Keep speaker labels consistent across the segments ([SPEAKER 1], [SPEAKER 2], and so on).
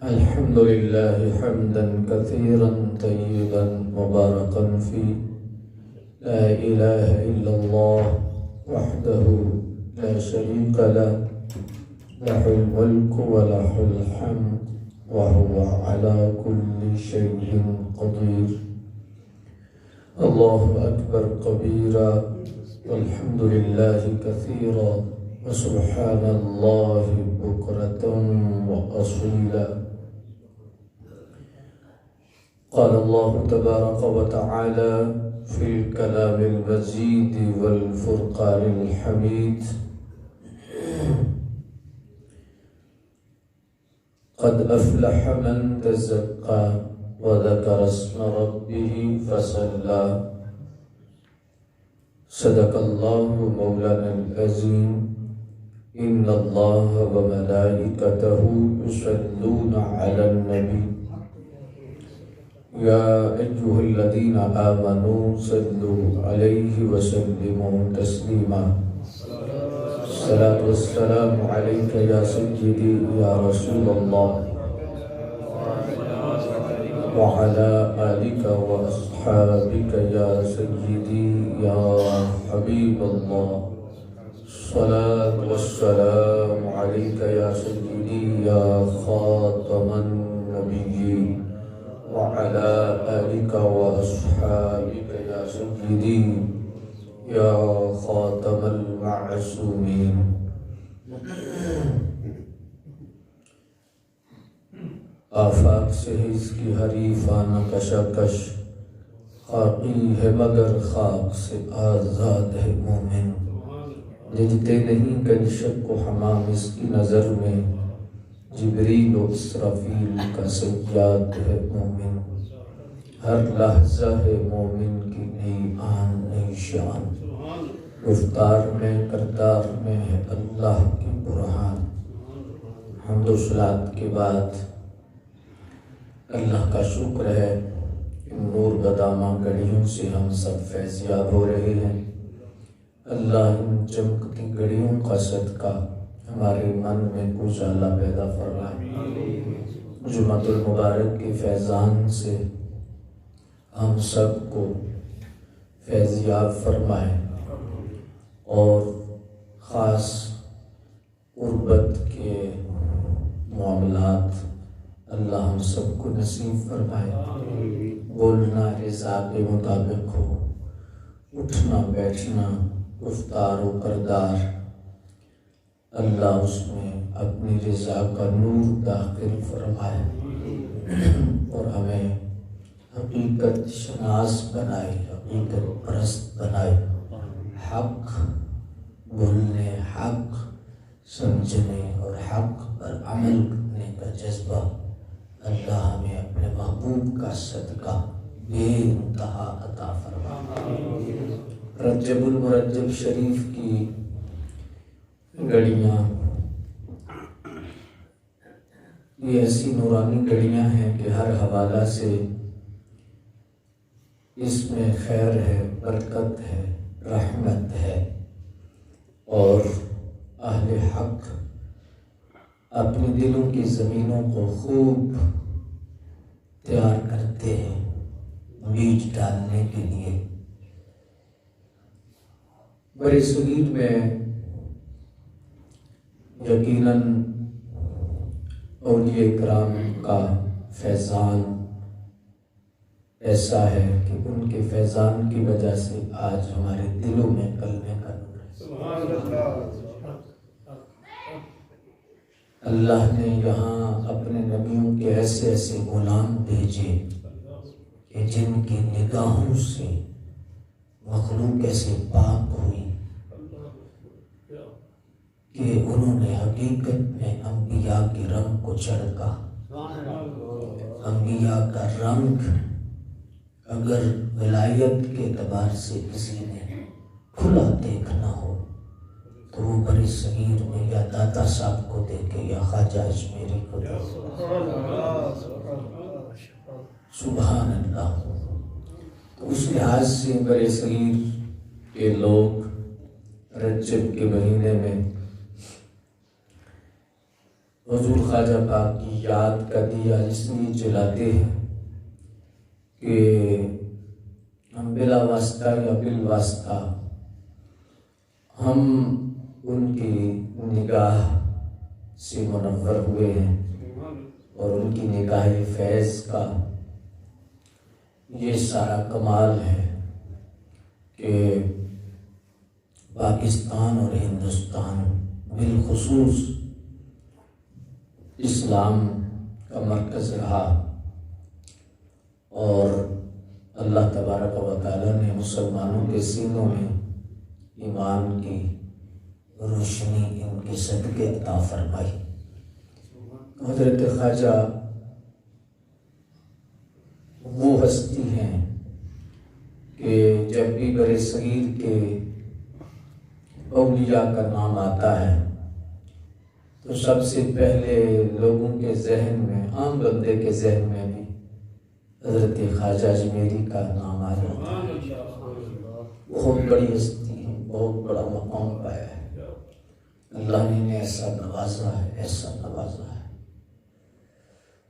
[SPEAKER 1] الحمد لله حمدا كثيرا طيبا مباركا فيه. لا إله إلا الله وحده لا شريك له، له الملك وله الحمد وهو على كل شيء قدير. الله أكبر كبيرا والحمد لله كثيرا وسبحان الله بكرة وأصيلا. قال الله تبارك وتعالى في الكلام المجيد والفرقان الحميد: قد أفلح من تزكى وذكر اسم ربه فصلى. صدق الله مولانا العظيم. إن الله وملائكته يصلون على النبي يا أيها الذين آمنوا صلوا عليه وسلموا تسليما. الصلاة والسلام عليك يا سيدي يا رسول الله وعلى آلك وأصحابك يا سيدي يا حبيب الله. الصلاة والسلام عليك يا سيدي يا خاتم النبيين وعلى آلك وأصحابك يا سيدي يا خاتم المعصومين. آفاق سے اس کی حریفانہ کشاکش، خاکی ہے مگر خاک سے آزاد ہے مومن. ججتے نہیں کنشک و حمام اس کی نظر میں، جبریل و اسرافیل کا سیاد ہے مومن. ہر لحظہ ہے مومن کی نئی آن نئی شان، گفتار میں کردار میں ہے اللہ کی برہان. حمد و صلات کے بعد اللہ کا شکر ہے کہ نور بدامہ گھڑیوں سے ہم سب فیضیاب ہو رہے ہیں. اللہ ان چمکتی گھڑیوں کا صدقہ ہمارے من میں اجالا پیدا فرمائے. جمعۃ المبارک کے فیضان سے ہم سب کو فیضیاب فرمائے اور خاص قربت کے معاملات اللہ ہم سب کو نصیب فرمائے. بولنا رضا کے مطابق ہو، اٹھنا بیٹھنا گفتار و کردار اللہ اس میں اپنی رضا کا نور داخل فرمائے اور ہمیں حقیقت شناس بنائے، حقیقت پرست بنائے. حق بولنے، حق سمجھنے اور حق پر عمل کرنے کا جذبہ اللہ ہمیں اپنے محبوب کا صدقہ بے انتہا عطا فرمائے. رجب المرجب شریف کی گھڑیاں یہ ایسی نورانی گھڑیاں ہیں کہ ہر حوالہ سے اس میں خیر ہے، برکت ہے، رحمت ہے اور اہل حق اپنے دلوں کی زمینوں کو خوب تیار کرتے ہیں بیج ڈالنے کے لیے. بڑے صغیر میں یقیناً اولیاء کرام کا فیضان ایسا ہے کہ ان کے فیضان کی وجہ سے آج ہمارے دلوں میں کلمے کا نور ہے. اللہ نے یہاں اپنے نبیوں کے ایسے ایسے غلام بھیجے کہ جن کی نگاہوں سے مخلوق ایسے پاک ہوئی کہ انہوں نے حقیقت میں انبیاء کے رنگ کو چڑھا. انبیاء کا رنگ اگر ولایت کے اعتبار سے کسی نے کھلا دیکھنا ہو تو وہ بڑے صغیر میں یا داتا صاحب کو دیکھے یا خواجہ اجمیری کو دیکھے. سبحان اللہ. تو اس لحاظ سے بڑے صغیر کے لوگ رجب کے مہینے میں حضور خواجہ پاک کی یاد کا دیا اس لیے جلاتے ہیں کہ ہم بلا واسطہ یا بالواسطہ ہم ان کی نگاہ سے منور ہوئے ہیں، اور ان کی نگاہ فیض کا یہ سارا کمال ہے کہ پاکستان اور ہندوستان بالخصوص اسلام کا مرکز رہا، اور اللہ تبارک و تعالیٰ نے مسلمانوں کے سینوں میں ایمان کی روشنی ان کے صدقے عطا فرمائی۔ حضرت خواجہ وہ ہستی ہیں کہ جب بھی برصغیر کے اولیاء کا نام آتا ہے تو سب سے پہلے لوگوں کے ذہن میں، عام بندے کے ذہن میں بھی حضرت خواجہ اجمیری کا نام آ جاتا ہے۔ بہت بڑی ہستی ہے، بہت بڑا مقام پایا ہے، اللہ نے انہیں ایسا نوازا ہے، ایسا نوازا ہے۔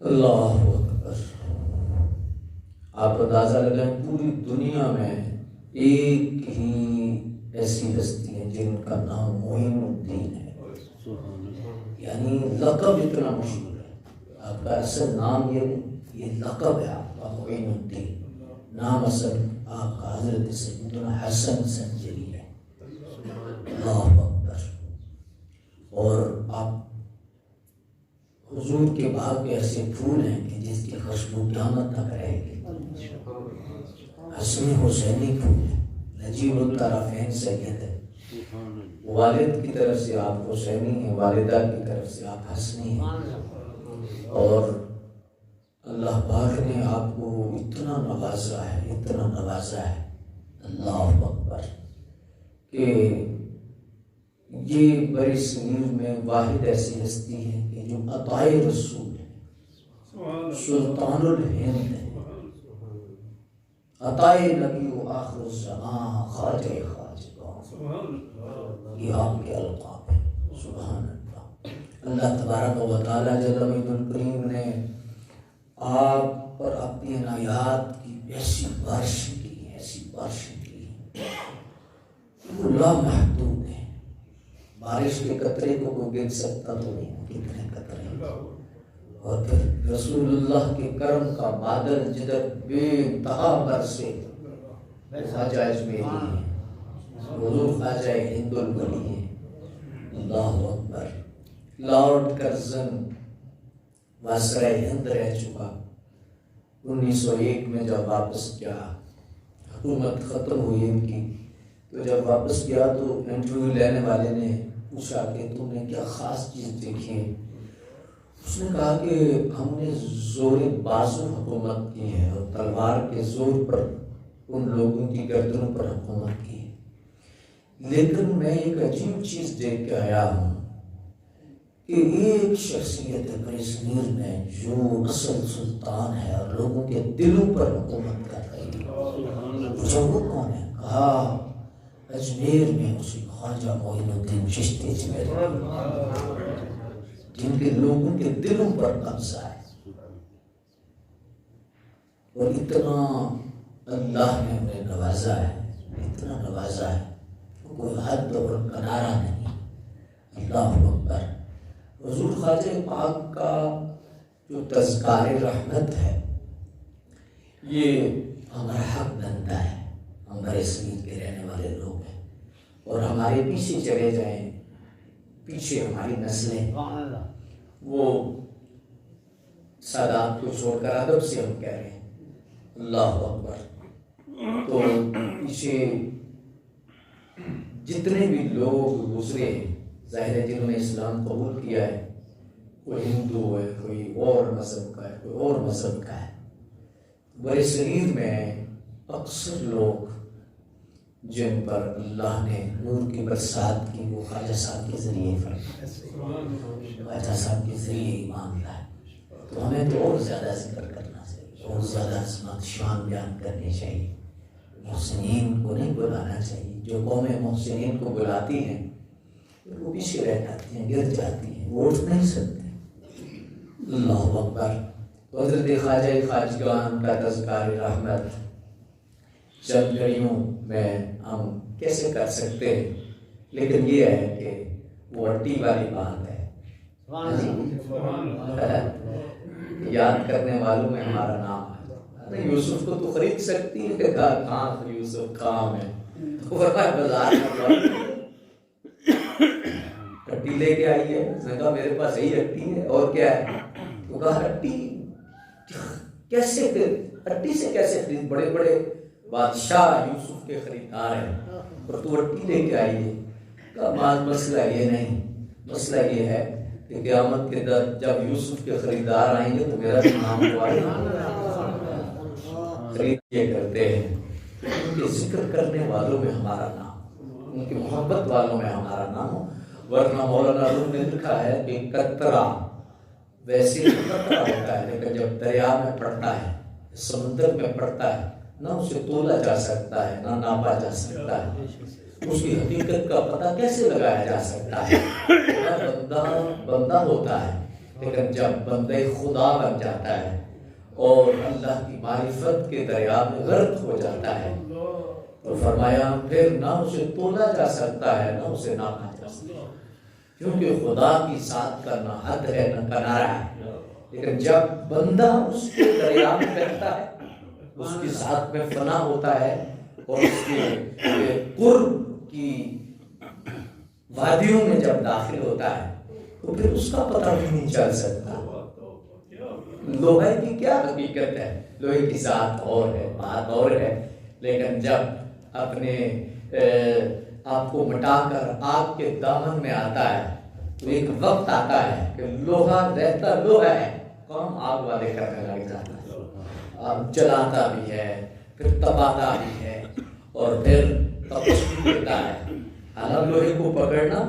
[SPEAKER 1] اللہ اکبر۔ آپ اندازہ لگائیں پوری دنیا میں ایک ہی ایسی ہستی ہے جن کا نام معین الدین ہے، یعنی لقب اتنا مشہور ہے۔ آپ کا اصل نام یہ لقب ہے آپ کا معین الدین، نام اصل آپ کا حضرت سیدنا حسن سنجری ہے۔ اللہ اکبر۔ اور آپ حضور کے باغ میں ایسے پھول ہیں کہ جس کی خوشبو قیامت تک رہے گی۔ حسن حسینی پھول ہے، نجیب الطرفین سید ہے، والد کی طرف سے آپ حسینی ہیں، والدہ کی طرف سے آپ حسنی ہیں، اور اللہ پاک نے آپ کو اتنا نوازا ہے، اتنا نوازا ہے، اللہ اکبر، کہ یہ برصغیر میں واحد ایسی ہستی ہے کہ جو عطائے رسول ہے، سلطان الہند ہے، عطائے نبی و آخر الزمان خواجہ یہ آپ کے القاب ہیں۔ سبحان اللہ۔ اللہ تبارک و تعالیٰ جل مجدہ الکریم نے آپ پر اپنی عنایات کی ایسی بارش کی، ایسی بارش کی، وہ لامحدود ہے۔ بارش کے قطرے کو کوئی گر سکتا تو نہیں، کتنے قطرے ہیں، اور پھر رسول اللہ کے کرم کا بادل جدھر بے انتہا برسے، خواجہ اجمیری ہیں، حضور خواجہ ہند الولی ہیں۔ اللہ اکبر۔ لارڈ کرزن واسرہ ہند رہ چکا، 1901 میں جب واپس گیا، حکومت ختم ہوئی ان کی، تو جب واپس گیا تو انٹرویو لینے والے نے پوچھا کہ تم نے کیا خاص چیز دیکھی ہے؟ اس نے کہا کہ ہم نے زور بازو حکومت کی ہے اور تلوار کے زور پر ان لوگوں کی گردنوں پر حکومت کی ہے، لیکن میں ایک عجیب چیز دیکھ کے آیا ہوں کہ ایک شخصیت برصغیر میں جو اصل سلطان ہے اور لوگوں کے دلوں پر حکومت کر رہی ہے، پوچھا وہ کون ہے؟ کہا اجمیر میں اسی خواجہ معین الدین چشتی اجمیری، جن کے لوگوں کے دلوں پر قبضہ ہے، اور اتنا اللہ نے انہیں نوازا ہے، اتنا نوازا ہے، کوئی حد اور کنارہ نہیں۔ اللہ اکبر۔ حضور خواجہ پاک کا جو تذکار رحمت ہے یہ ہمارا حق بنتا ہے، ہم برصغیر کے رہنے والے لوگ ہیں، اور ہمارے پیچھے چلے جائیں، پیچھے ہماری نسلیں، وہ سادات کو چھوڑ کر ادب سے ہم کہہ رہے ہیں اللہ اکبر، تو پیچھے جتنے بھی لوگ گزرے ہیں، ظاہر ہے جنہوں نے اسلام قبول کیا ہے، کوئی ہندو ہے، کوئی اور مذہب کا ہے، کوئی اور مذہب کا ہے، برصغیر میں اکثر لوگ جن پر اللہ نے نور کی برسات کی وہ خواجہ صاحب کے ذریعے خواجہ صاحب کے ذریعے ایمان لائے، تو ہمیں تو اور زیادہ ذکر کرنا چاہیے، اور زیادہ عظمت شان بیان کرنی چاہیے، محسنین کو نہیں بلانا چاہیے۔ جو قومیں محسنین کو بلاتی ہیں وہ پیچھے رہ جاتی ہیں، گر جاتی ہیں، وہ اٹھ نہیں سکتے، اللہ اکبر. حضرت خواجہ خواجگان کا تذکار رحمت چند گھڑیوں میں ہم کیسے کر سکتے ہیں، لیکن یہ ہے کہ وہ ہڈی والی بات ہے. یاد کرنے والوں میں ہمارا نام ہے. یوسف کو تو خرید سکتی ہے کہ کہاں یوسف کام ہے، بازار ہڈی لے کے آئی ہے. اس نے کہا میرے پاس یہی ہڈی ہے اور کیا ہے. تو کہا ہڈی کیسے، ہڈی سے کیسے خرید، بڑے بڑے بادشاہ یوسف کے خریدار ہیں اور تو ہڈی لے کے آئی ہے. کہا مسئلہ یہ نہیں، مسئلہ یہ ہے کہ قیامت کے در جب یوسف کے خریدار آئیں گے تو میرا بھی نام خرید یہ کرتے ہیں. ان کے ذکر کرنے والوں میں ہمارا نام، ان کی محبت والوں میں ہمارا نام ہو. ورنہ مولانا روم نے لکھا ہے کہ قطرہ ویسے قطرہ ہوتا ہے، لیکن جب دریا میں پڑتا ہے، سمندر میں پڑتا ہے، نہ اسے تولا جا سکتا ہے نہ ناپا جا سکتا ہے. اس کی حقیقت کا پتہ کیسے لگایا جا سکتا ہے؟ بندہ بندہ ہوتا ہے، لیکن جب بندے خدا بن جاتا ہے اور اللہ کی معرفت کے دریا میں غرق ہو جاتا ہے تو فرمایا پھر نہ اسے تولا جا سکتا ہے نہ اسے ناپا جا سکتا ہے، کیونکہ خدا کی ذات کا نہ حد ہے نہ کنارہ ہے. لیکن جب بندہ اس کے دریا میں بہتا ہے، اس کی ذات میں فنا ہوتا ہے اور اس کے قرب کی وادیوں میں جب داخل ہوتا ہے تو پھر اس کا پتہ بھی نہیں چل سکتا. لوہے کی کیا حقیقت ہے، لوہے کی ذات اور ہے، بات اور ہے. لیکن جب اپنے آپ کو مٹا کر آگ کے دامن میں آتا ہے تو ایک وقت آتا ہے کہ لوہا رہتا لوہا ہے، کام آگ والے کرنے لگ جاتا ہے، جلاتا بھی ہے، پھر تباتا بھی ہے اور پھر تپش بھی دیتا ہے. حالانکہ لوہے کو پکڑنا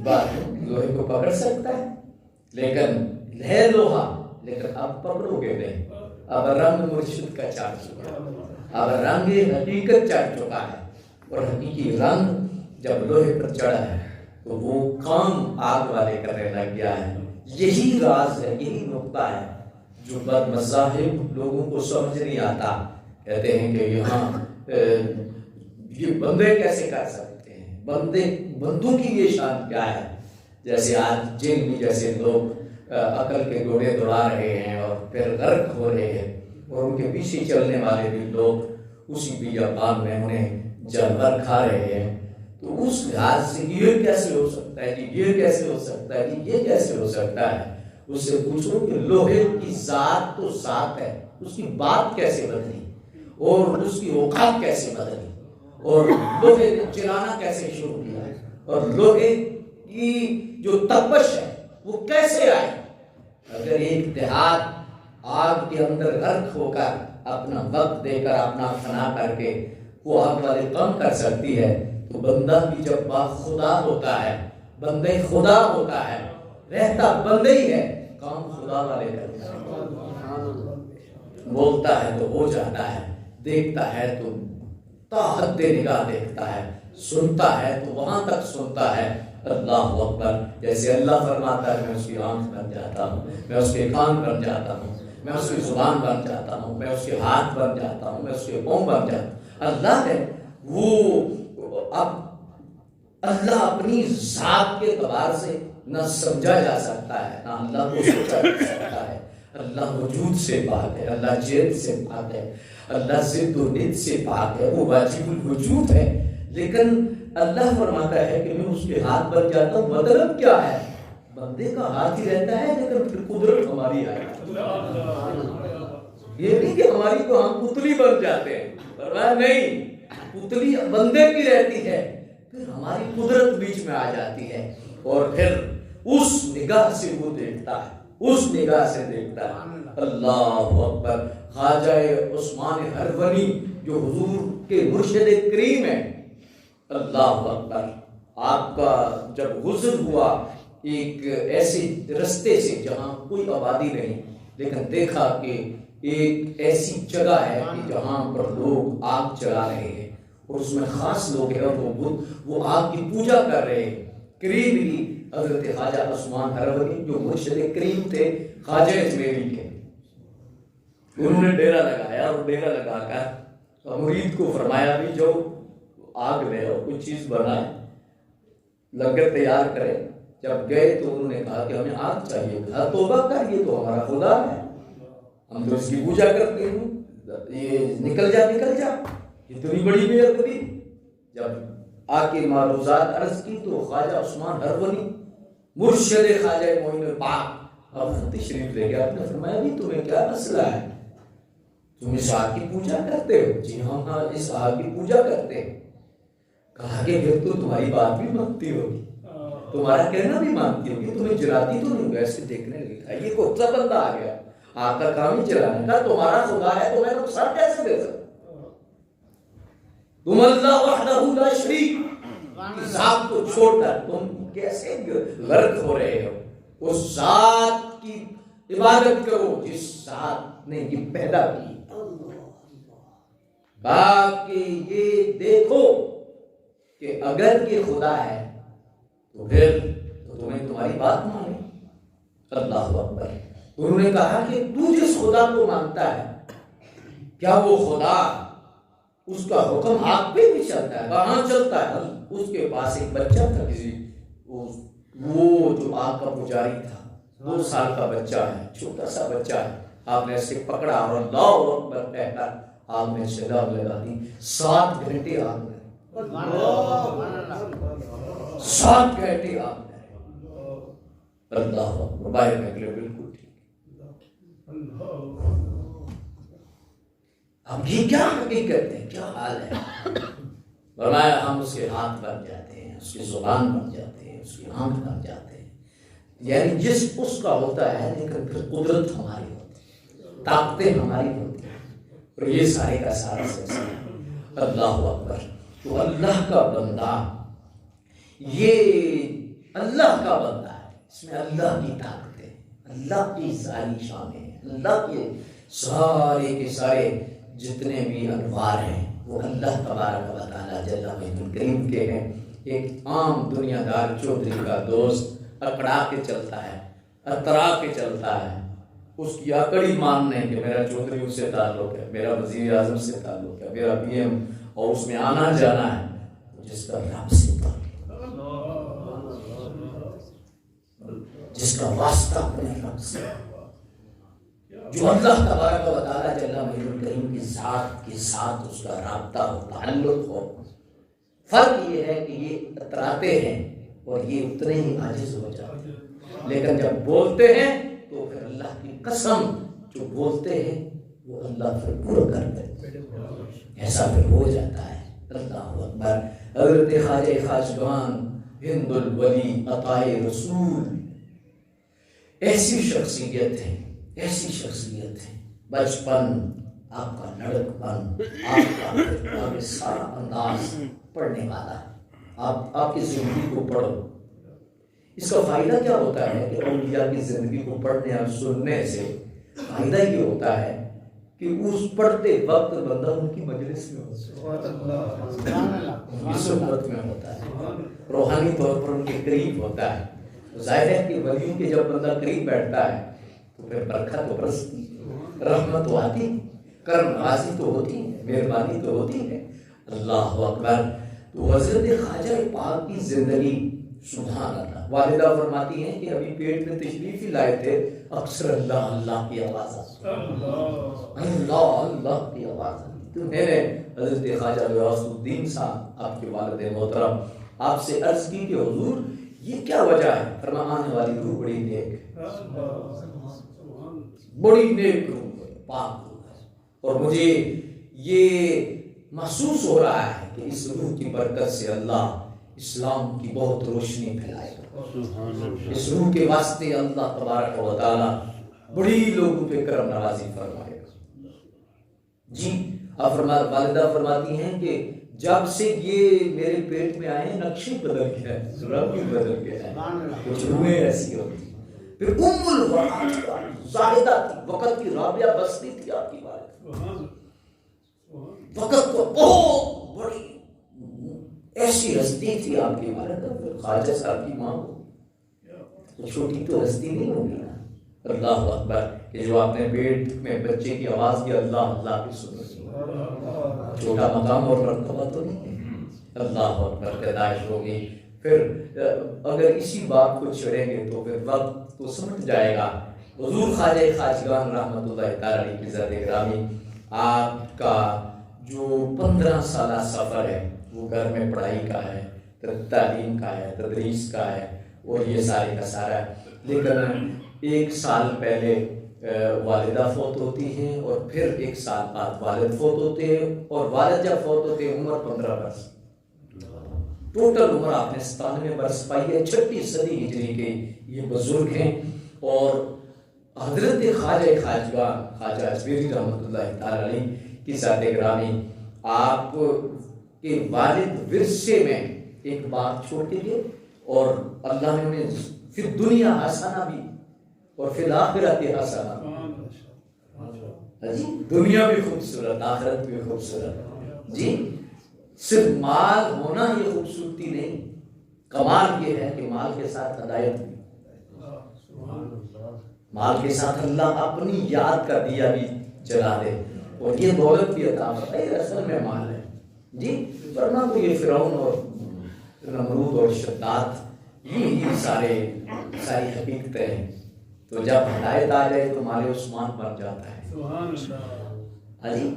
[SPEAKER 1] بات، لوہے کو پکڑ سکتا ہے لیکن ہے لوہا، لیکن اب پکڑو گے نہیں. اب رنگ مرشد کا چڑھ چکا ہے، اب رنگ حقیقت چڑھ چکا ہے اور حقیقی رنگ جب لوہے پر چڑھا ہے تو وہ کام آگ والے کرنے لگ گیا ہے. یہی راز ہے، یہی نقطہ ہے جو بد مذاہب لوگوں کو سمجھ نہیں آتا. کہتے ہیں کہ یہاں یہ بندے کیسے کر سکتے ہیں، بندوں کی یہ شان کیا ہے. جیسے آج جن بھی جیسے لوگ عقل کے گھوڑے دوڑا رہے ہیں اور پھر غرق ہو رہے ہیں اور ان کے پیچھے چلنے والے بھی لوگ اسی بیابان میں انہیں جانور کھا رہے ہیں. تو اس لحاظ سے یہ کیسے ہو سکتا ہے جی، یہ کیسے ہو سکتا ہے جی، یہ کیسے ہو سکتا ہے. اس سے پوچھو کہ لوہے کی ذات تو ذات ہے، اس کی بات کیسے بدلی اور اس کی اوقات کیسے بدلی اور لوہے نے چلانا کیسے شروع کیا اور لوہے کی جو تپش ہے وہ کیسے آئی. اگر ایک دیہات آگ کے اندر غرق ہو کر اپنا وقت دے کر اپنا فنا کر کے وہ آگ والے کم کر سکتی ہے تو بندہ بھی جب با خدا ہوتا ہے، بندے خدا ہوتا ہے، رہتا بندے ہی ہے، کام خدا والے کرتا ہے. بولتا ہے تو ہو جاتا ہے، دیکھتا ہے تو تا حد نگاہ دیکھتا ہے، سنتا ہے تو وہاں تک سنتا ہے. اللہ اکبر. جیسے اللہ فرماتا ہے میں اس کی آنکھ بن جاتا ہوں، میں اس کے کان بن جاتا ہوں، میں اس کی زبان بن جاتا ہوں، میں اس کے ہاتھ بن جاتا ہوں، میں اس کے پاؤں بن جاتا ہوں. اللہ ہے وہ. اب اللہ اپنی ذات کے اعتبار سے نہ سمجھا جا سکتا ہے نہ اللہ کو سوچا جا سکتا ہے. اللہ وجود سے پاک ہے، اللہ جد سے پاک ہے، اللہ ضد و ند سے پاک ہے، وہ واجب الوجود ہے. لیکن اللہ فرماتا ہے کہ میں اس کے ہاتھ بن جاتا ہوں. مطلب کیا ہے؟ بندے کا ہاتھ ہی رہتا ہے لیکن پھر قدرت ہماری آئی. یہ نہیں کہ ہماری تو ہم پتلی بن جاتے ہیں، فرمایا نہیں، پتلی بندے کی رہتی ہے، پھر ہماری قدرت بیچ میں آ جاتی ہے اور پھر اس نگاہ سے وہ دیکھتا ہے، اس نگاہ سے دیکھتا ہے. اللہ اکبر. خواجہ عثمان ہرونی جو حضور کے مرشد کریم ہیں، اللہ اکبر. آپ کا جب غسل ہوا ایک ایسے رستے سے جہاں کوئی آبادی نہیں، لیکن دیکھا کہ ایک ایسی جگہ ہے کہ جہاں پر لوگ آگ جلا رہے ہیں اور اس میں خاص لوگ ہیں اور وہ آگ کی پوجا کر رہے ہیں. قریب ہی
[SPEAKER 2] حضرت خواجہ عثمان ہروری جو مرشد کریم تھے خواجہ اجمیری کے، انہوں نے ڈیرا لگایا اور ڈیرا لگا کر مرید کو فرمایا بھی جو آگ لے اور کچھ چیز بنائے، لنگر تیار کرے۔ جب گئے تو انہوں نے کہا کہ ہمیں آگ چاہیے، کہا توبہ کر، یہ تو ہمارا خدا ہے، ہم تو اس کی پوجا کرتے ہیں، یہ نکل جا اتنی بڑی بےعدبی۔ جب آ کے معروضات عرض کی تو خواجہ عثمان ہروری مرشد خواجہ معین پاک اب تشریف لے گیا، آپ نے فرمایا بھی تمہیں کیا مسئلہ ہے، تم اس آگ کی پوجا کرتے ہو؟ جی ہاں اس آگ کی پوجا کرتے ہیں۔ کہا کہ پھر تو تمہاری بات بھی مانتی ہوگی، تمہارا کہنا بھی مانتی ہوگی، تمہیں جلاتی تو نہیں ہوگی؟ ایسے دیکھنے لگے، یہ کون سا بندہ آ گیا آگ کا کام ہی چلانے کا، تمہارا خدا ہے تو میں نقصان کیسے دے سکتا؟ تم اللہ وحدہ لا شریک کی ذات کو چھوڑ کر تم کیسے غرق ہو رہے ہو؟ اس ذات کی عبادت کرو جس ذات نے یہ پیدا کی۔ باقی یہ دیکھو کہ اگر یہ خدا ہے تو پھر تو تمہیں تمہاری بات مانے۔ اللہ اکبر۔ انہوں نے کہا کہ تو جس خدا کو مانتا ہے کیا وہ خدا اس کا حکم آگ پہ بھی چلتا ہے؟ کہاں چلتا ہے؟ اس کے پاس ایک بچہ تھا، کسی وہ جو آگ کا پجاری تھا، 2 سال کا بچہ ہے، چھوٹا سا بچہ ہے، آپ نے اسے پکڑا اور اللہ اکبر کہہ کر آگ میں چلا لگا دی۔ 7 گھنٹے آگ میں، 7 گھنٹے آگ میں، اللہ اکبر، باہر نکلے بالکل ٹھیک۔ اب یہ کیا حقیقت ہے، کیا حال ہے؟ فرمایا ہم اس کے ہاتھ بن جاتے ہیں، اس کی زبان بن جاتے ہیں، اس کی آنکھ بن جاتے ہیں، یعنی جس اس کا ہوتا ہے، لیکن پھر قدرت ہماری ہوتی ہے، طاقتیں ہماری ہوتی ہیں، اور یہ سارے کا سارا سلسلہ۔ اللہ اکبر۔ تو اللہ کا بندہ، یہ اللہ کا بندہ ہے، اس میں اللہ کی طاقتیں، اللہ کی ذاتی شانیں، اللہ کے سارے کے سارے جتنے بھی انوار ہیں وہ اللہ تبارک و تعالیٰ جل مجدہ کریم کے ہیں۔ ایک عام دنیا دار چودھری کا دوست اکڑا کے چلتا ہے، اترا کے چلتا ہے، اس کی اکڑی ماننے کہ میرا چودھری اس سے تعلق ہے، میرا وزیر اعظم سے تعلق ہے، میرا پی ایم، اور اس میں آنا جانا ہے، جس کا رب سے تعلق، جس کا واسطہ اپنے رب سے، جو اللہ تبارک و تعالیٰ جل مجدہ کریم کی ذات کے ساتھ اس کا رابطہ ہو، تعلق ہو۔ فرق یہ ہے کہ یہ اتراتے ہیں اور یہ اتنے ہی عاجز ہو جاتے ہیں، لیکن جب بولتے ہیں تو پھر اللہ کی قسم جو بولتے ہیں وہ اللہ پھر پورا کر دیتے ہیں، ایسا پھر ہو جاتا ہے۔ اللہ اکبر۔ حضرت خواجہ خواجگان ہند الولی عطائے رسول ایسی شخصیت ہے، ایسی شخصیت ہے، بچپن آپ کا لڑک پن، آپ کا سارا انداز پڑھنے والا ہے۔ آپ کی زندگی کو پڑھو، اس کا فائدہ کیا ہوتا ہے کہ اولیاء کی زندگی کو پڑھنے اور سننے سے فائدہ یہ ہوتا ہے کہ اس پڑھتے وقت بندہ ان کی مجلس میں ہوتا ہے، ان کی صحبت میں ہوتا ہے، روحانی طور پر ان کے قریب ہوتا ہے۔ ظاہر ہے کہ ولیوں کے جب بندہ قریب بیٹھتا ہے تو پھر برکت تو برستی، رحمت تو آتی، کرم نوازی تو ہوتی ہے، مہربانی تو ہوتی ہے۔ اللہ اکبر۔ تو حضرت خواجہ پاک کی زندگی سبحان اللہ۔ والدہ فرماتی ہیں کہ ابھی پیٹ میں تشریف ہی لائے تھے، اکثر اللہ اللہ کی آواز آتی، اللہ اللہ کی آواز آتی۔ تو میں نے حضرت خواجہ غیاث الدین صاحب آپ کے والد محترم آپ سے عرض کی کہ حضور یہ کیا وجہ ہے؟ فرمانے والی روح بڑی نیک، بڑی نیک روح ہے، پاک روح ہے، اور مجھے یہ محسوس ہو رہا ہے کہ اس روح کی برکت سے اللہ اسلام کی بہت روشنی پھیلائے گا، اس روح کے واسطے اللہ تبارک و تعالیٰ بڑی لوگوں پہ کرم نوازی فرمائے گا۔ جی آپ والدہ فرماتی ہیں کہ جب سے یہ میرے پیٹ میں آئے نقشے بدل گیا ہے، رنگ بھی بدل گیا ہے، کچھ روحیں ایسی ہوتی ہیں۔ پھر ام الورا زاہدہ تھی، وقت کی رابعہ بستی تھی آپ کی والدہ، وقت کو بہت بڑی ایسی ہستی تھی آپ کی والدہ، پھر خواجہ صاحب کی ماں کو تو چھوٹی تو ہستی نہیں ہوگی نا. اللہ اکبر. کہ جو آپ نے پیٹ میں بچے کی آواز کی اللہ اللہ کی سنی، چھوٹا مقام اور مرتبہ تو نہیں ہے. اللہ اکبر. پیدائش ہوگی. پھر اگر اسی بات کو چھڑیں گے تو پھر وقت تو سمٹ جائے گا. حضور خواجہ خواجگان رحمۃ اللہ تعالی علیہ کی ذات گرامی، آپ کا جو 15 سالہ سفر ہے وہ گھر میں پڑھائی کا ہے، تعلیم کا ہے، تدریس کا ہے، اور یہ سارے کا سارا ہے. لیکن 1 سال پہلے والدہ فوت ہوتی ہیں، اور پھر 1 سال بعد والد فوت ہوتے ہیں، اور والد جب فوت ہوتے ہیں عمر 15 برس. ٹوٹل عمر آپ نے 97 برس پائی ہے. 6 صدی ہجری کے یہ بزرگ ہیں. اور حضرت خواجہ خواجگان خواجہ اجمیری رحمۃ اللہ تعالی علیہ کی ذات گرامی، آپ کے والد ورثے میں ایک بات چھوڑ کے گئے، اور اللہ نے انہیں فی دنیا حسنہ بھی اور فی الآخرت حسنہ. جی دنیا بھی خوبصورت، آخرت بھی خوبصورت. جی صرف مال ہونا یہ خوبصورتی نہیں، کمال یہ ہے کہ مال کے ساتھ ہدایت بھی، مال کے ساتھ اللہ اپنی یاد کا دیا بھی جلا دے، اور یہ دولت بھی عطا فرمائے. اصل میں مال ہے. جی ورنہ تو یہ فرعون اور نمرود اور شداد یہ ساری حقیقتیں ہیں. تو جب ہدایت آ جائے تو مال عثمان بن جاتا ہے. ہاں جی.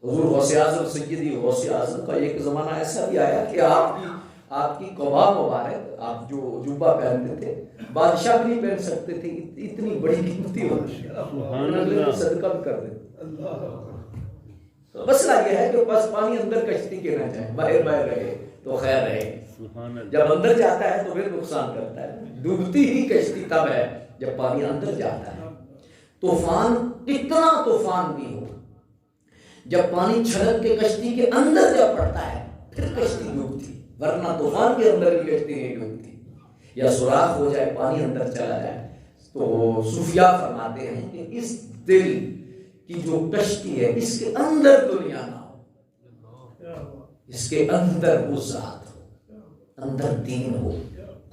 [SPEAKER 2] حضور غوث اعظم سیدی غوث اعظم کا ایک زمانہ ایسا بھی آیا کہ آپ کی قبا مبارک، آپ جو جوبہ پہنتے تھے، بادشاہ بھی نہیں پہن سکتے تھے، اتنی بڑی قیمتی ہوتی ہے، صدقہ بھی کر دے. تو مسئلہ یہ ہے کہ بس پانی اندر کشتی کے نہ جائے، باہر رہے تو خیر رہے. جب اندر جاتا ہے تو پھر نقصان کرتا ہے. ڈوبتی ہی کشتی تب ہے جب پانی اندر جاتا ہے. طوفان کتنا طوفان بھی ہو، جب پانی چھلک کے کشتی کے اندر جب پڑتا ہے پھر کشتی ڈوبتی، ورنہ طوفان کے اندر بھی کشتی نہیں ڈوبتی. یا سوراخ ہو جائے، پانی اندر چلا جائے. تو صوفیاء فرماتے ہیں کہ اس دل کی جو کشتی ہے اس کے اندر دنیا نہ ہو، اس کے اندر وہ ذات ہو، اندر دین ہو،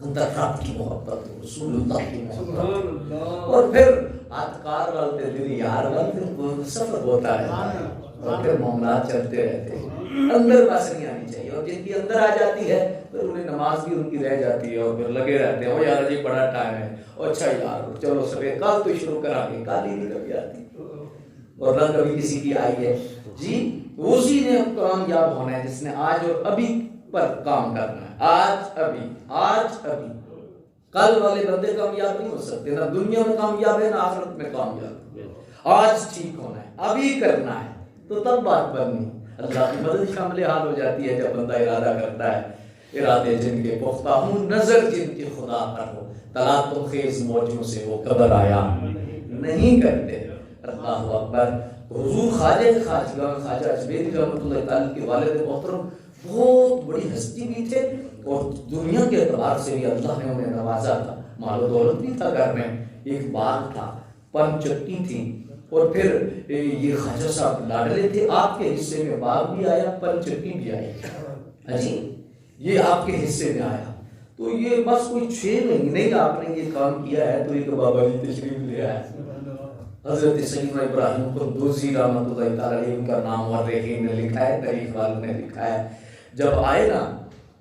[SPEAKER 2] اندر رب کی محبت ہو، رسول اللہ کی محبت ہو. اور پھر آتکار والتے دل یار والتے سفر ہوتا ہے، اور پھر معاملات چلتے رہتے ہیں. اندر بس نہیں آنی چاہیے، اور جن کی اندر آ جاتی ہے پھر انہیں نماز بھی ان کی رہ جاتی ہے، اور پھر لگے رہتے ہیں. او یار جی بڑا ٹائم ہے، اچھا یار چلو سویر کل تو شروع کرا گے. کل ہی نہیں کبھی آتی، اور نہ کبھی کسی کی آئی ہے. جی اسی نے کامیاب ہونا ہے جس نے آج اور ابھی پر کام کرنا ہے. آج ابھی. کل والے بندے کامیاب نہیں ہو سکتے، نہ دنیا میں کامیاب ہے نہ آخرت میں کامیاب ہے. آج ٹھیک ہونا ہے، ابھی کرنا ہے، تو تب بات بننی. اللہ کی مدد شامل حال ہو جاتی ہے جب بندہ ارادہ کرتا ہے. ارادے جن کے پختہ ہوں، نظر جن کی خدا پر ہو، تلاطم خیز موجوں سے وہ قبر آیا نہیں کرتے. اللہ اکبر. حضور خواجہ خواجگان خواجہ اجمیری رحمۃ اللہ تعالی کے والد محترم بہت بڑی ہستی بھی تھے، اور دنیا کے اعتبار سے بھی اللہ نے انہیں نوازا تھا. مال و دولت بھی تھا گھر میں، ایک باغ تھا، پن چٹی تھی، اور پھر یہ خواجہ صاحب لاڈلے تھے. آپ کے حصے میں باغ بھی آیا، پن چٹی بھی آئی. جی یہ آپ کے حصے میں آیا. تو یہ بس کوئی 6 مہینے کا آپ نے یہ کام کیا ہے تو ایک بابا جی تشریف لے آئے. حضرت سیدنا ابراہیم قندوزی رحمۃ اللہ تعالی علیہ کا نام مورخین نے لکھا ہے، تاریخ والوں نے لکھا ہے. جب آئے نا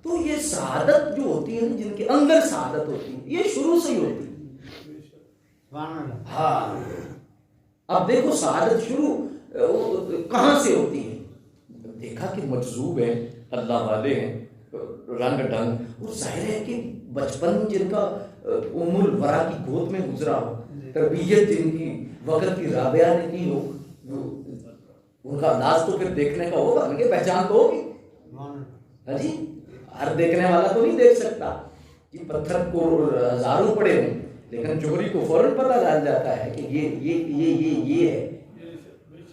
[SPEAKER 2] تو یہ سعادت جو ہوتی ہے، جن کے اندر سعادت ہوتی ہے، یہ شروع سے ہی ہوتی ہے. ہاں اب دیکھو سعادت شروع کہاں سے ہوتی ہے. دیکھا کہ مجذوب ہے، اللہ والے ہیں، رنگ ڈھنگ، اور ظاہر ہے کہ بچپن جن کا ام الورا کی گود میں گزرا ہو، تربیت جن کی وقت کی رابعہ نے کی ہو، ان کا انداز تو پھر دیکھنے کا ہوگا، ان کی پہچان تو ہوگی. ہاں جی ہر دیکھنے والا تو نہیں دیکھ سکتا کہ پتھر کو ہزاروں پڑے ہوں، لیکن چوری کو فوراً پتہ چل جاتا ہے کہ یہ ہے.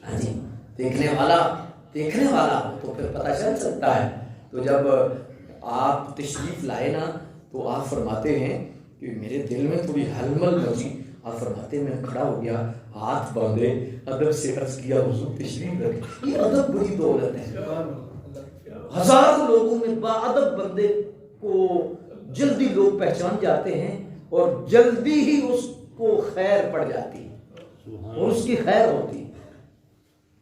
[SPEAKER 2] ہاں جی دیکھنے والا ہو تو پھر پتہ چل سکتا ہے. تو جب آپ تشریف لائے نا تو آپ فرماتے ہیں کہ میرے دل میں تھوڑی ہلمل مچی. آپ فرماتے میں کھڑا ہو گیا، ہاتھ باندھے، ادب سے عرض کیا حضور تشریف رکھیں. یہ ادب بڑی دولت ہے. ہزاروں لوگوں میں با ادب بندے کو جلدی لوگ پہچان جاتے ہیں، اور جلدی ہی اس کو خیر پڑ جاتی اور اس کی خیر ہوتی.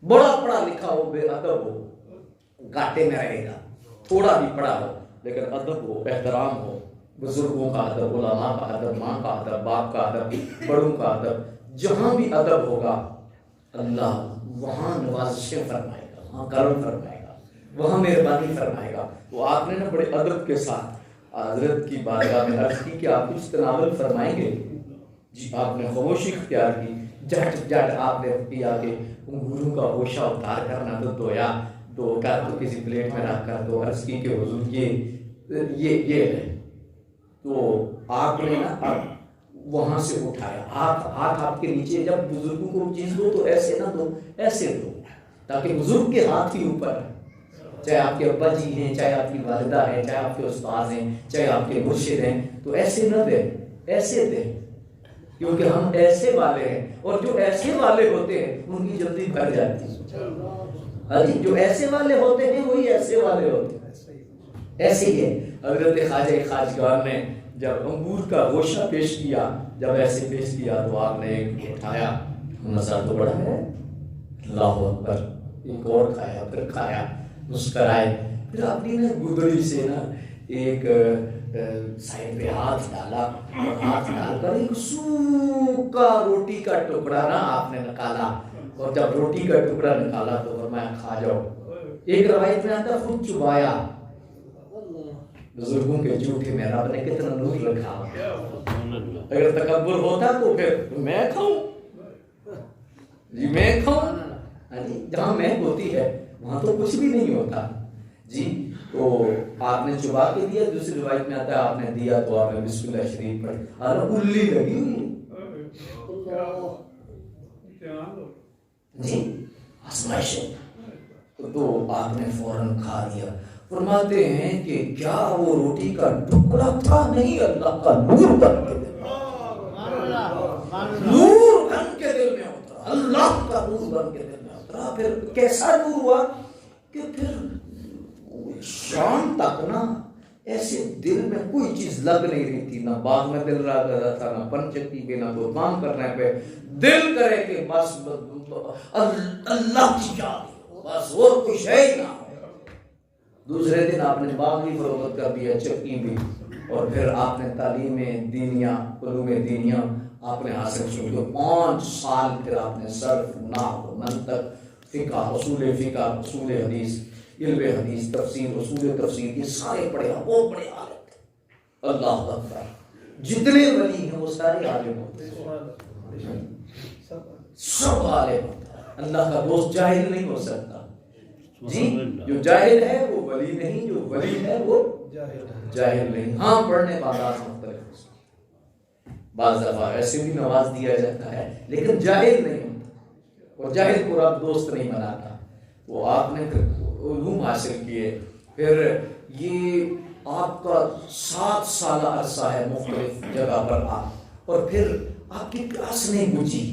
[SPEAKER 2] بڑا پڑھا لکھا ہو بے ادب ہو گاٹے میں رہے گا، تھوڑا بھی پڑھا ہو لیکن ادب ہو، احترام ہو، بزرگوں کا ادب، علماء کا ادب، ماں کا ادب، باپ کا ادب، بڑوں کا ادب، جہاں بھی ادب ہوگا اللہ وہاں نوازشیں فرمائے گا، وہاں کرم فرمائے گا، وہاں مہربانی فرمائے گا. تو آپ نے نا بڑے ادب کے ساتھ حضرت کی بارگاہ میں عرض کی کہ آپ کچھ تناول فرمائیں گے؟ جی آپ نے خاموشی اختیار کی. جھٹ آپ نے کیا کہ انگوروں کا ہوشہ اتار کر نہ تو دھویا، دھو کر تو کسی پلیٹ میں رکھ کر دو، عرض کی کہ حضور یہ ہے. تو آپ نے نا وہاں سے اٹھایا ہاتھ آپ کے نیچے. جب بزرگوں کو چیز دو تو ایسے نہ دو، ایسے دو تاکہ بزرگ کے ہاتھ ہی اوپر ہے. چاہے آپ کے ابا جی ہیں، چاہے آپ کی والدہ ہیں، چاہے آپ کے استاد ہیں، چاہے آپ کے مرشد ہیں، تو ایسے نہ دیں، ایسے دیں، کیونکہ ہم ایسے والے ہیں. اور جو ایسے والے ہوتے ہیں ان کی جلدی بھر جاتی ہے. جو ایسے والے ہوتے ہیں وہی ایسے والے ہوتے ہیں. ایسے ہی ہے. حضرت خواجہ خواجگان نے جب انگور کا گوشہ پیش کیا، جب ایسے پیش کیا تو آپ نے ایک اٹھایا، مزہ تو بڑا ہے، اللہ اکبر، ایک اور کھایا، پھر کھایا، مسکرائے. پھر آپ نے گدڑی سے نا ایک سائڈ پہ ہاتھ ڈالا اور ہاتھ ڈال کر ایک سوکھا روٹی کا ٹکڑا نا آپ نے نکالا. اور جب روٹی کا ٹکڑا نکالا تو فرمایا کھا جاؤ. ایک روایت میں آتا خود چبایا. بزرگوں کے جھوٹے میں رب نے کتنا نور رکھا. اگر تکبر ہوتا تو پھر میں کھاؤں، جی میں کھاؤں. جہاں میں ہوتی ہے وہاں تو کچھ بھی نہیں ہوتا. جی تو آپ نے چبا کے دیا. دوسری روایت میں آتا ہے آپ نے دیا تو آپ نے بسم اللہ شریف پڑھی. الّی لگی ہوئی جی آزمائش ہے. تو آپ نے فوراً کھا لیا. فرماتے ہیں کہ کیا وہ روٹی کا ٹکڑا تھا؟ نہیں، اللہ کا نور بن کے دل میں، نور بن کے دل میں اترا، اللہ کا نور بن کے دل میں اترا. پھر کیسا نور ہوا کہ پھر شام تک نا ایسے دل میں کوئی چیز لگ نہیں رہی تھی. نہ باغ میں دل رہا کرتا تھا، نہ پنچکی پہ، نہ کوئی کام کرنے پہ. دل کرے کہ بس اللہ کی یاد، بس اور کچھ ہے ہی نہ. دوسرے دن آپ نے باغ بھی فروخت کر دیا، چکی بھی. اور پھر آپ نے تعلیم دینیا، علوم دینیا آپ نے حاصل کی. 5 سال پھر آپ نے صرف، نحو، منطق، فقہ، اصول حدیث، علم حدیث، تفسیر، اصول تفسیر، یہ سارے پڑھے. بہت بڑے عالم تھے. اللہ اکبر. جتنے ولی ہیں وہ سارے عالم ہوتے ہیں، سب عالم ہوتا ہے. اللہ کا دوست جاہل نہیں ہو سکتا. جی جو جاہل ہے وہ ولی نہیں، جو ولی ہے وہ جاہل نہیں. ہاں پڑھنے کا انداز مختلف ہو سکتا ہے. بعض دفعہ ایسے بھی نواز دیا جاتا ہے لیکن جاہل نہیں ہوتا، اور جاہل کو رب دوست نہیں بناتا. وہ آپ نے علوم حاصل کیے. پھر یہ آپ کا 7 سالہ عرصہ ہے مختلف جگہ پر آپ، اور پھر آپ کی پیاس نہیں بجھی.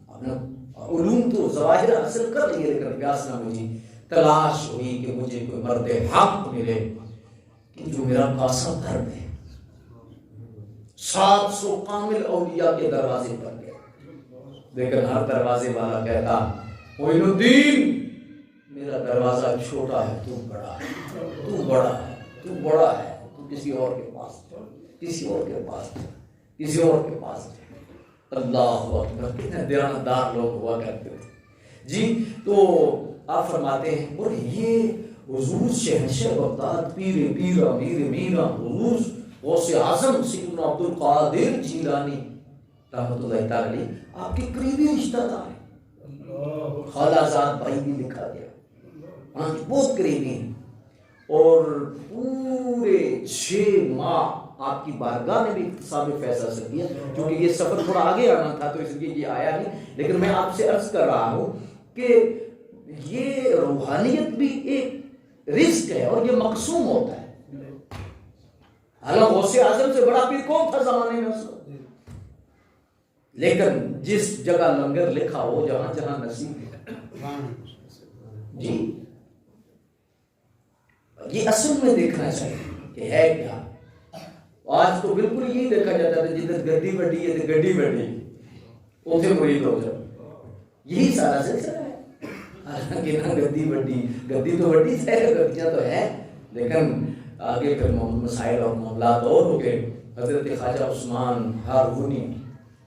[SPEAKER 2] آپ نے علوم تو ظواہر حاصل کر لیے لیکن پیاس نہ بجھی. تلاش ہوئی کہ مجھے کوئی مرد حق ملے کہ جو میرا کاسا بھر دے. 700 کامل اولیاء کے دروازے پر گئے لیکن ہر دروازے والا کہتا معین الدین میرا دروازہ چھوٹا ہے، تو بڑا ہے، تو بڑا ہے، تو بڑا ہے، تو کسی اور کے پاس، کسی اور کے پاس، کسی اور کے پاس. اللہ اکبر. کتنے دیانتدار لوگ ہوا کرتے تھے. جی تو آپ فرماتے ہیں اور یہ حضور شہنشاہ بغداد، پیر امیر میرا حضور غوث اعظم سیدنا عبد القادر جیلانی رحمۃ اللہ تعالی علیہ آپ کے قریبی رشتہ دار ہیں. خالہ زاد بھائی بھی لکھا گیا، ہاں بہت قریبی ہیں. اور پورے 6 ماہ آپ کی بارگاہ میں بھی اقتصاب فیض حاصل کیا. کیونکہ یہ سفر تھوڑا آگے آنا تھا تو اس لیے یہ آیا نہیں، لیکن میں آپ سے عرض کر رہا ہوں کہ یہ روحانیت بھی ایک رزق ہے اور یہ مقسوم ہوتا ہے. حالانکہ غوث اعظم سے بڑا پیر کون تھا زمانے میں اس وقت، لیکن جس جگہ لنگر لکھا ہو جہاں جہاں نصیب ہے. جی یہ اصل میں دیکھنا چاہیے کہ ہے کیا. آج تو بالکل یہی دیکھا جاتا ہے جدھر گدی بڑی ہے تو گڈی بڑی اتنے مرید ہو جاؤ، یہی سارا سلسلہ ہے۔ حالانکہ نہ گدی بڑی، گدی تو بڑی ہے، گدیاں تو ہے، لیکن آگے پھر مسائل اور معاملات اور ہو گئے۔ حضرت خواجہ عثمان ہارونی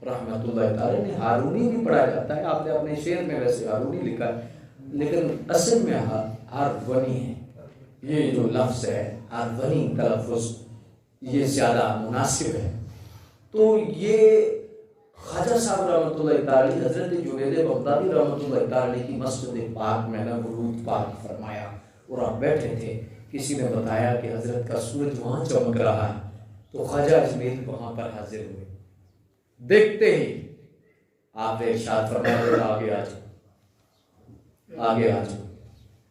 [SPEAKER 2] رحمۃ اللہ تعالی نے، ہارونی بھی پڑھا جاتا ہے، آپ نے اپنے شعر میں ویسے ہارونی لکھا ہے، لیکن اصل میں ہارونی ہے۔ یہ جو لفظ ہے ہارونی تلفظ یہ زیادہ مناسب ہے۔ تو یہ خواجہ صاحب رحمۃ اللہ تعالی، حضرت جنید بغدادی رحمۃ اللہ تعالی کی مسجد پاک میں نے ورود پاک فرمایا اور آپ بیٹھے تھے، کسی نے بتایا کہ حضرت کا سورج وہاں چمک رہا ہے، تو خواجہ اجمیر وہاں پر حاضر ہوئے۔ دیکھتے ہی آپ نے ارشاد فرمایا آگے آ جاؤ، آگے آ جاؤ،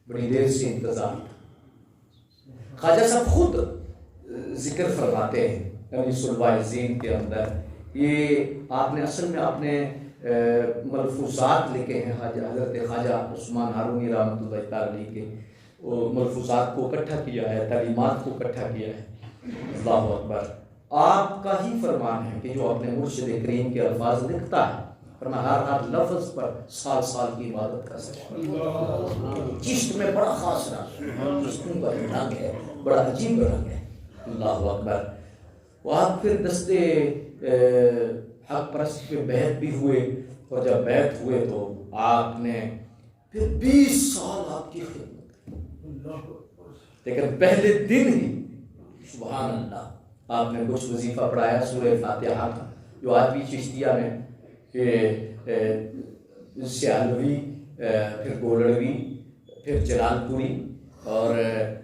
[SPEAKER 2] بڑی دیر سے انتظار تھا۔ خواجہ صاحب خود ذکر فرماتے ہیں یعنی سلوائے زین کے اندر، یہ آپ نے اصل میں اپنے ملفوظات لکھے ہیں حضرت خواجہ عثمان ہارونی رحمۃ اللہ تعالی کے، ملفوظات کو اکٹھا کیا ہے، تعلیمات کو اکٹھا کیا ہے۔ اللہ اکبر۔ آپ کا ہی فرمان ہے کہ جو اپنے مرشد کریم کے الفاظ لکھتا ہے، فرمایا ہر لفظ پر سال سال کی عبادت کر سکتا۔ چشت میں بڑا خاص رنگ، چشتوں کا رنگ ہے، بڑا عجیب رنگ ہے۔ اللہ اکبر۔ وہ آپ پھر دستے حق پرست پہ بیعت بھی ہوئے، اور جب بیعت ہوئے تو آپ نے پھر 20 سال آپ کی خدمت، لیکن پہلے دن ہی سبحان اللہ آپ نے کچھ وظیفہ پڑھایا سورہ فاتحہ کا، جو آج بھی چشتیہ میں سیالوی، پھر گولڑوی، پھر جلال پوری اور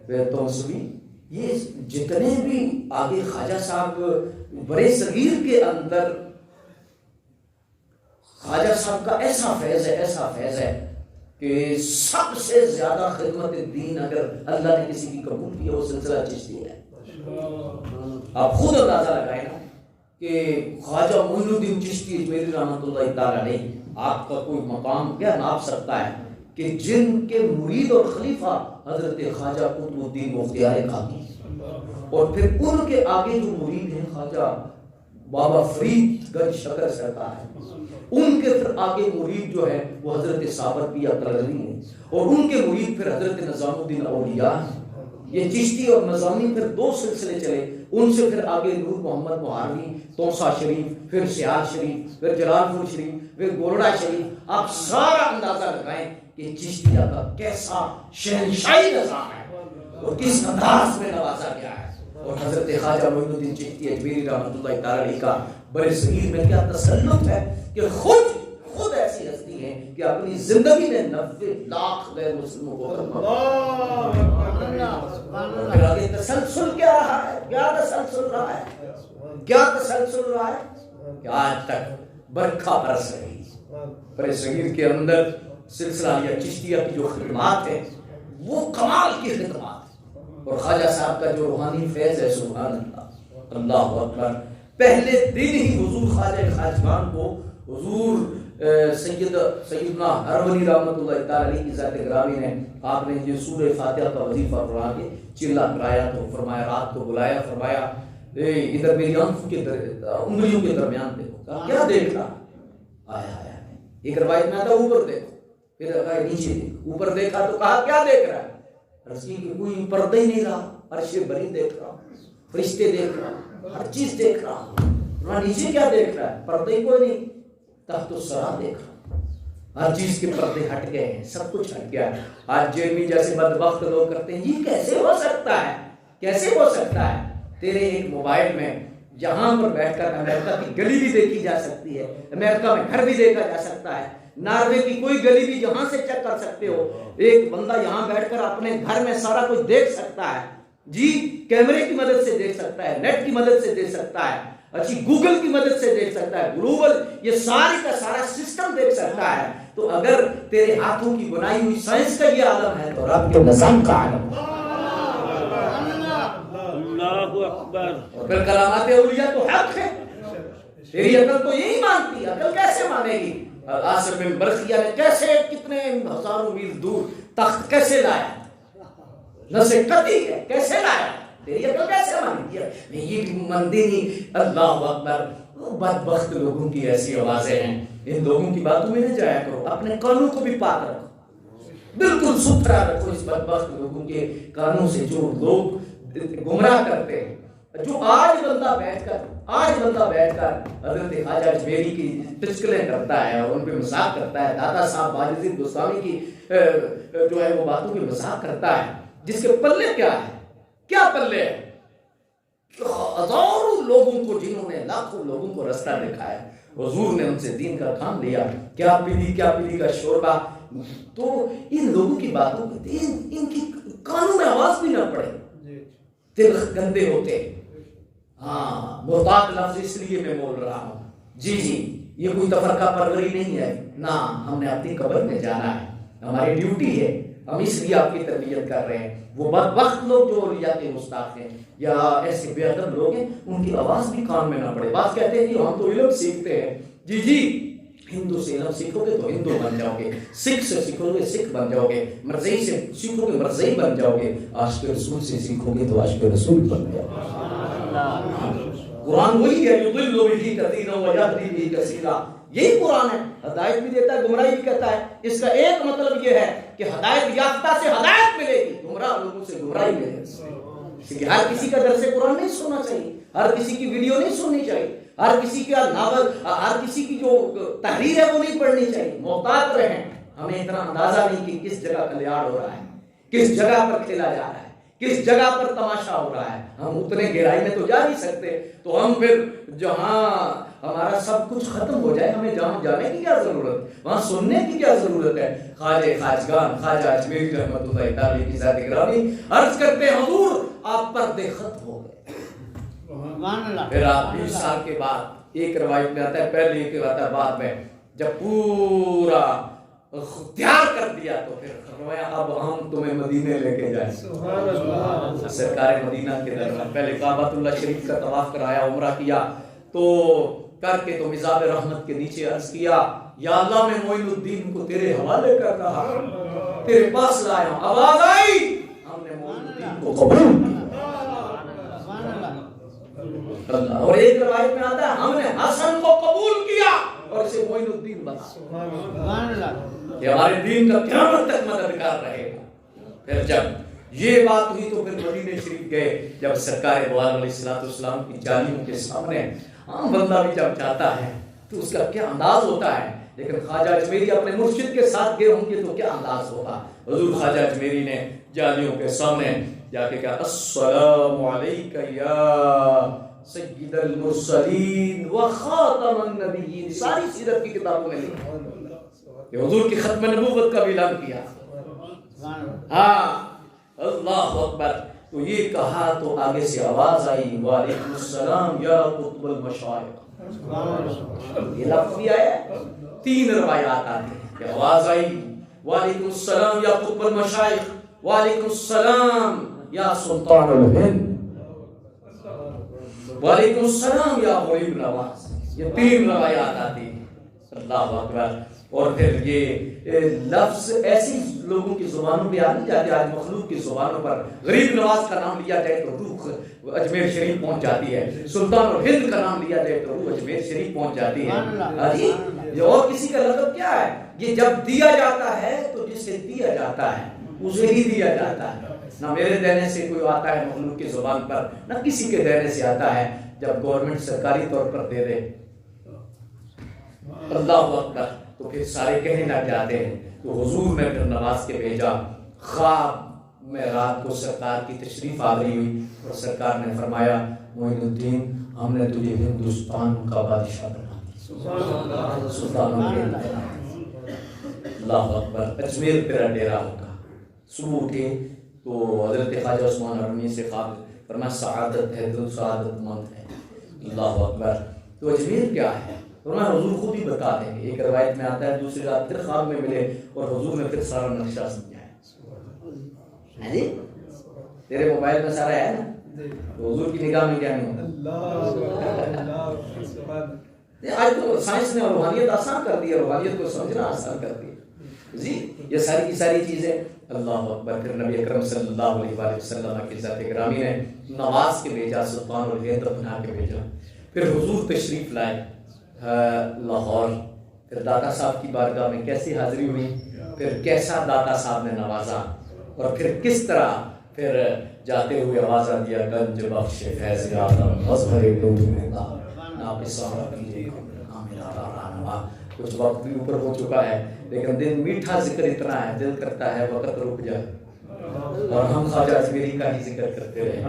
[SPEAKER 2] پھر توسوی، یہ جتنے بھی آگے خواجہ صاحب برے صغیر کے اندر، خواجہ صاحب کا ایسا فیض ہے، ایسا فیض ہے کہ سب سے زیادہ خدمت دین اگر اللہ نے کسی کی قبول کی ہے وہ سلسلہ چشتی ہے۔ آپ خود اندازہ لگائیں نا کہ خواجہ معین الدین چشتی اجمیری رحمۃ اللہ تعالی علیہ، آپ کا کوئی مقام کیا ناپ سکتا ہے کہ جن کے مرید اور خلیفہ حضرت خواجہ قطب الدین مختار کاکی، اور پھر ان کے آگے جو مرید ہیں خواجہ بابا فرید گنج شکر سرکار ہے، ان کے پھر آگے مرید جو ہے وہ حضرت صابر پیا تلغنی ہیں، اور ان کے مرید پھر حضرت نظام الدین اولیاء ہیں۔ یہ چشتی اور نظامی پھر 2 سلسلے چلے، ان سے پھر آگے نور محمد مہاروی، توسا شریف، پھر سیال شریف، پھر جلال پور شریف، پھر گولڑا شریف۔ آپ سارا اندازہ لگائیں کہ چشتیہ کا کیسا شہنشاہی نظام ہے اور کس انداز میں نوازا گیا ہے، اور حضرت خواجہ معین الدین چشتی اجمیری رحمۃ اللہ تعالی علیہ کا برے صغیر میں کیا تسلط ہے کہ خود ایسی ہستی ہے کہ اپنی زندگی میں 90 لاکھ غیر مسلموں کو پھر آگے تسلسل کیا رہا ہے، کیا تسلسل رہا ہے، کیا تسلسل رہا ہے کہ آج تک برکھا برس رہی برے صغیر کے اندر سلسلہ یا چشتیہ کی جو خدمات ہیں وہ کمال کی خدمات، اور خواجہ صاحب کا جو روحانی فیض ہے سبحان اللہ، اللہ اکبر۔ پہلے دن ہی حضور خواجہ خواجگان کو حضور سیدنا ہرونی رحمۃ اللہ تعالی علیہ کی ذات گرامی نے، آپ نے یہ سورہ فاتحہ کا وظیفہ پڑھا کے چلا کرایا، تو فرمایا رات کو بلایا، فرمایا ادھر میری آنکھوں کے انگلیوں کے درمیان دیکھو، کیا دیکھ رہا؟ آیا ایک روایت میں آتا اوپر دیکھو، پھر کہا نیچے دیکھو، اوپر دیکھا تو کہا کیا دیکھ رہا ہے؟ عرض کی کہ کوئی پردہ ہی نہیں رہا، عرش بری دیکھ رہا، فرشتے دیکھ رہا، ہر چیز دیکھ رہا، نیچے کیا دیکھ رہا ہے؟ پردہ ہی کوئی نہیں، تحت الثری دیکھ رہا، ہر چیز کے پردے ہٹ گئے ہیں، سب کچھ ہٹ گیا ہے۔ آج جیمی جیسے بدبخت لوگ کرتے ہیں یہ کیسے ہو سکتا ہے، کیسے ہو سکتا ہے؟ تیرے ایک موبائل میں یہاں پر بیٹھ کر امریکہ کی گلی بھی دیکھی جا سکتی ہے، امریکہ میں گھر بھی دیکھا جا سکتا ہے، ناروے کی کوئی گلی بھی یہاں سے چیک کر سکتے ہو، ایک بندہ یہاں بیٹھ کر اپنے گھر میں سارا کچھ دیکھ سکتا ہے، جی کیمرے کی مدد سے دیکھ سکتا ہے، نیٹ کی مدد سے دیکھ سکتا ہے، اچھی گوگل کی مدد سے دیکھ سکتا ہے، گلوبل یہ ساری کا سارا سسٹم دیکھ سکتا ہے۔ تو اگر تیرے ہاتھوں کی بنائی ہوئی سائنس کا یہ عالم ہے تو رب کے نظام کا عالم ہے۔
[SPEAKER 3] اللہ اکبر۔
[SPEAKER 2] اور پھر کلامات اولیاء تو حق ہے، تیری عقل تو یہی مانتی ہے، عقل کیسے مانے گی؟ آصف بن برخیہ نے کیسے کتنے ہزاروں میل دور تخت کیسے لایا، نسے قطعی ہے کیسے لایا، تیری عقل کیسے مانی؟ یہ مندی اللہ اکبر. بدبخت لوگوں کی ایسی آوازیں ہیں. ان لوگوں کی باتوں میں نہ جایا کرو، اپنے کانوں کو بھی پاک رکھو، بالکل ستھرا رکھو اس بدبخت لوگوں کے کانوں سے جو لوگ گمراہ کرتے ہیں. جو آج بندہ بیٹھ کر حضرت خواجہ اجمیری کی تشکلیں کرتا ہے اور ان پہ مذاق کرتا ہے، دادا صاحب باجزید گوسوامی کی جو ہے وہ باتوں پہ مذاق کرتا ہے، جس کے پلے کیا ہے؟ کیا پلے ہے؟ ہزاروں لوگوں کو، جنہوں نے لاکھوں لوگوں کو رستہ دکھایا، حضور نے ان سے دین کا کام لیا. کیا پلی کا شوربہ. تو ان لوگوں کی باتوں کو ان کی کانوں میں آواز بھی نہ پڑے. دل گندے ہوتے. ہاں، محتاط لفظ اس لیے میں بول رہا ہوں. جی یہ کوئی تفرقہ پروری نہیں ہے نا، ہم نے اپنی قبر میں جانا ہے، ہماری ڈیوٹی ہے، ہم اس لیے آپ کی تربیت کر رہے ہیں. وہ بدبخت لوگ جو اولیاء کے مستحق ہیں یا ایسے بے ادب لوگ ہیں، ان کی آواز بھی کان میں نہ پڑے. بعض کہتے ہیں کہ ہم تو علم سیکھتے ہیں. جی ہندو سے علم سیکھو گے تو ہندو بن جاؤ گے، سکھ سے سیکھو گے سکھ بن جاؤ گے، مرزئی سے سیکھو گے مرزئی بن جاؤ گے، عاشق رسول سے سیکھو گے تو عاشق رسول بن جاؤ گے. قرآن وہی ہے، یضل بہ کثیرا ویہدی بہ کثیرا. یہی قرآن ہے، ہدایت بھی دیتا ہے، گمراہی بھی کہتا ہے. اس کا ایک مطلب یہ ہے کہ ہدایت یافتہ سے ہدایت ملے گی، گمراہ لوگوں سے گمراہی ملے گی. کیونکہ ہر کسی کا درس قرآن نہیں سننا چاہیے، ہر کسی کی ویڈیو نہیں سننی چاہیے، ہر کسی کا ناول، ہر کسی کی جو تحریر ہے وہ نہیں پڑھنی چاہیے. محتاط رہیں. ہمیں اتنا اندازہ نہیں کہ کس جگہ کلیاڑ ہو رہا ہے، کس جگہ پر کھیلا جا رہا ہے، کس جگہ پر تماشا ہو رہا ہے. ہم اتنے گہرائی میں تو جا نہیں سکتے. تو ہم پھر جہاں ہمارا سب کچھ ختم ہو جائے، ہمیں جہاں جانے کی کیا ضرورت، وہاں سننے کی کیا ضرورت ہے. خواجگان خواجہ اجمیری رحمۃ اللہ تعالی کی ذات گرامی عرض کرتے ہیں، حضور آپ پردے ختم ہو گئے. پھر آپ 20 سال کے بعد، ایک روایت میں آتا ہے پہلے، ایک آتا ہے بعد میں، جب پورا تیار کر دیا تو پھر فرمایا اب ہم تمہیں مدینے لے کے جائیں. سرکار مدینہ کے درمیان پہلے کعبۃ اللہ شریف کا طواف کرایا، عمرہ کیا، تو کر کے تو مزاب رحمت کے نیچے عرض کیا، یا اللہ میں معین الدین کو تیرے حوالے کر رہا ہوں، تیرے پاس لایا ہوں. آواز آئی، ہم نے معین الدین کو قبول کیا. اور ایک روایت میں آتا ہے ہم نے حسن کو قبول کیا اور اسے معین الدین بنا. یہ ہمارے دین کا قیامت تک مددگار رہے گا. پھر جب یہ بات ہوئی تو پھر مدینے شریف گئے. جب سرکار دو عالم علیہ السلام کی جالیوں کے سامنے عام بندہ بھی جب جاتا ہے تو اس کا کیا انداز ہوتا ہے، لیکن خواجہ اجمیری اپنے مرشد کے ساتھ گئے ہوں گے تو کیا انداز ہوگا. حضور خواجہ اجمیری نے جالیوں کے سامنے جا کے کہا، السلام علیک یا سید المرسلین و خاتم النبیین. ساری سیرت کی کتابوں میں لکھا کہ حضور کی ختم نبوت کا اعلان کیا. ہاں، اللہ اکبر. تو یہ کہا تو آگے سے آواز آئی، وعلیکم السلام یا قطب المشارق. یہ لفظ بھی آیا. 3 روایات آتی ہیں کہ آواز آئی، وعلیکم السلام یا قطب المشارق، وعلیکم السلام یا سلطان الہند، وعلیکم السلام یا غریب نواز. یہ 3 روایات آتی ہیں. اللہ اکبر. اور پھر یہ لفظ ایسی لوگوں کی زبانوں پہ آ نہیں جاتے. آج مخلوق کی زبانوں پر غریب نواز کا نام لیا جائے تو روح اجمیر شریف پہنچ جاتی ہے، سلطان الہند کا نام لیا جائے تو روح اجمیر شریف پہنچ جاتی ہے. یہ اور کسی کا لقب کیا ہے؟ یہ جب دیا جاتا ہے تو جسے دیا جاتا ہے اسے ہی دیا جاتا ہے. نہ میرے دینے سے کوئی آتا ہے مخلوق کی زبان پر، نہ کسی کے دینے سے آتا ہے. جب گورنمنٹ سرکاری طور پر دے دے، اللہ اکبر، تو پھر سارے کہنے لگ جاتے ہیں. تو حضور نے پھر نواز کے بھیجا. خواب میں رات کو سرکار کی تشریف آوری ہوئی اور سرکار نے فرمایا، معین الدین ہم نے تجھے ہندوستان کا بادشاہ بنا دیا. سلطان اللہ اکبر. اجمیر تیرا ڈیرا ہوگا. صبح اٹھے تو حضرت خواجہ عثمان ارمنی سے خواب فرمایا، سعادت ہے تو سعادت مند ہے. اللہ اکبر. تو اجمیر کیا ہے؟ فرمایا حضور خود ہی بتا دیں گے. ایک روایت میں آتا ہے دوسری رات پھر خواب میں ملے اور حضور نے پھر سارا نقشہ سمجھایا. جی تیرے موبائل میں سارا ہے نا، تو حضور کی نگاہ میں کیا نہیں ہوتا. آج تو سائنس نے روحانیت آسان کر دی ہے، روحانیت کو سمجھنا آسان کر دی ہے. جی یہ ساری کی ساری چیزیں اللہ اکبر. پھر نبی اکرم صلی اللہ علیہ وآلہ وسلم کی ذات گرامی نے نواز کے بھیجا, سلطان الہند بنا کے بھیجا. پھر حضور تشریف لائے لاہور. پھر داتا صاحب کی بارگاہ میں کیسی حاضری ہوئی, پھر کیسا داتا صاحب نے نوازا, اور پھر کس طرح پھر جاتے ہوئے آواز آ دیا گنج بخش فیض عالم مظہر نور ہوگا ناقصہ کیجیے میرا رہنما. کچھ وقت بھی اوپر ہو چکا ہے لیکن دل میٹھا ذکر اتنا ہے, دل کرتا ہے وقت رک جائے اور ہم خواجہ اجمیری کا ہی ذکر کرتے رہے.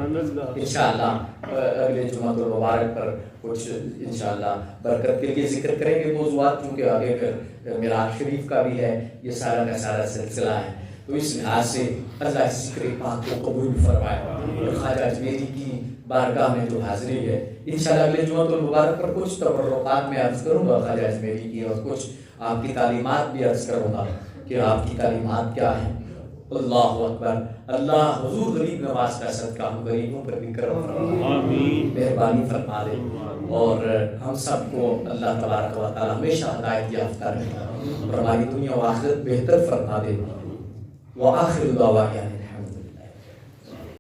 [SPEAKER 2] انشاءاللہ اگلے جمعہ المبارک پر کچھ انشاءاللہ برکت کے لیے ذکر کریں گے موضوعات, کیونکہ آگے پھر معراج شریف کا بھی ہے, یہ سارا کا سارا سلسلہ ہے. تو اس لحاظ سے اللہ ذکر پاک کو قبول فرمائے اور خواجہ اجمیری کی بارگاہ میں جو حاضری ہے انشاءاللہ اگلے جمعہ المبارک پر کچھ تبرکات میں عرض کروں گا خواجہ اجمیری کی, اور کچھ آپ کی تعلیمات بھی عرض کروں گا کہ آپ کی تعلیمات کیا ہیں. اللہ اکبر. اللہ حضور غریب نواز کا صدقہ ہم غریبوں پر بھی کرم فرمائے, مہربانی فرما دے, اور ہم سب کو اللہ تبارک و تعالی ہمیشہ ہدایت یافتہ رکھے اور ہماری دنیا و آخرت بہتر فرما دے. وآخر دعوانا